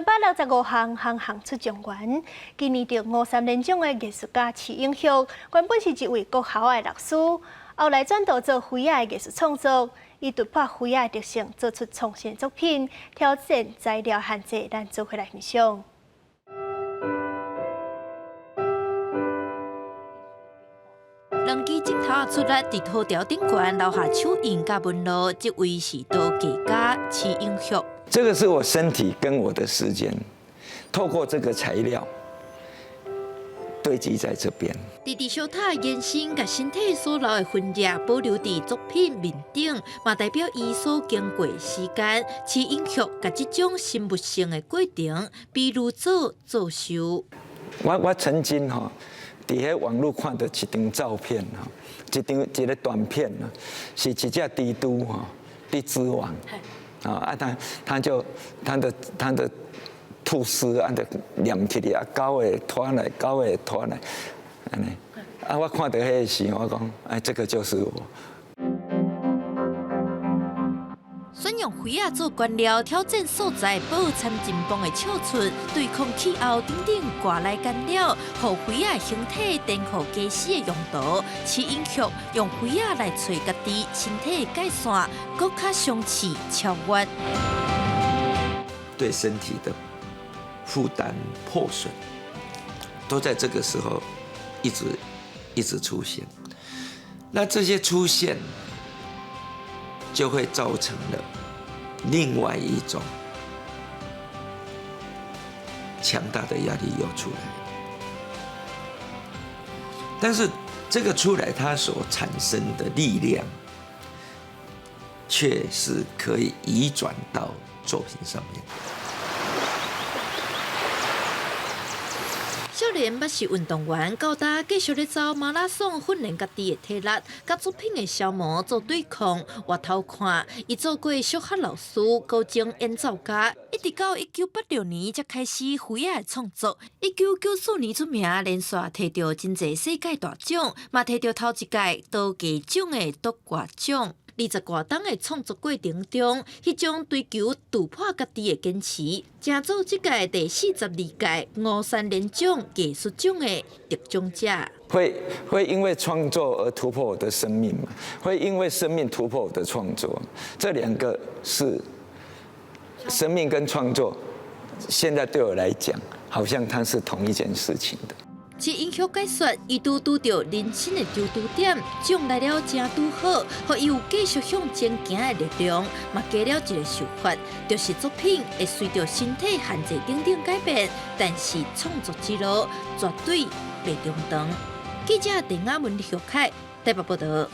365项出状元。今年得53连奖的艺术家齐永旭，原本是一位国校的老师，后来转到做飞亚的艺术创作。伊突破飞亚的特性，做出创新作品，挑战材料限制，咱做回来欣赏。 人机镜头出来，伫土条顶悬留下手印甲纹路，这位是刀艺家齐永旭。这个是我身体跟我的时间，透过这个材料堆积在这边。伫小塔延伸，甲身体所留的痕迹保留伫作品面顶，嘛代表伊所经过时间。齐永旭甲这种生物性的过程，比如做修。我曾经伫迄网络看到一张照片一个短片是一只蜘蛛蜘蛛网它的吐丝就连起来，狗会拖来，狗会拖来，安尼我看到迄时我讲，哎，这个就是我。 选用灰仔做原料，挑战所在，保参真棒的尺寸，对抗气候等等外来干扰，互灰仔形体颠覆假死的用途。齐永旭用灰仔来找家己身体的界线，更较相似超越。对身体的负担、破损，都在这个时候一直出现。那这些出现，就会造成了另外一种强大的压力又出来。但是这个出来，它所产生的力量，却是可以移转到作品上面。 少年要是运动员，到大继续咧走马拉松训练家己的体力，甲作品的消磨做对抗。回头看，伊做过小学老师、高中演奏家，一直到1986年才开始灰仔的创作。1994年出名，连续摕到真侪世界大奖，嘛摕到头一届刀艺奖的夺冠奖。 20多档的创作过程中，迄种追求突破家己的坚持，成做这届第42届53连奖艺术奖的得奖者。会因为创作而突破我的生命嘛？会因为生命突破我的创作，这两个是生命跟创作，现在对我来讲，好像它是同一件事情的。 齐永旭解说，伊拄到人生的中途点，奖来了正拄好，互伊有继续向前行的力量。嘛加了一个想法，就是作品会随着身体限制等等改变，但是创作之路绝对袂中断。记者陈雅文、刘凯台北报道。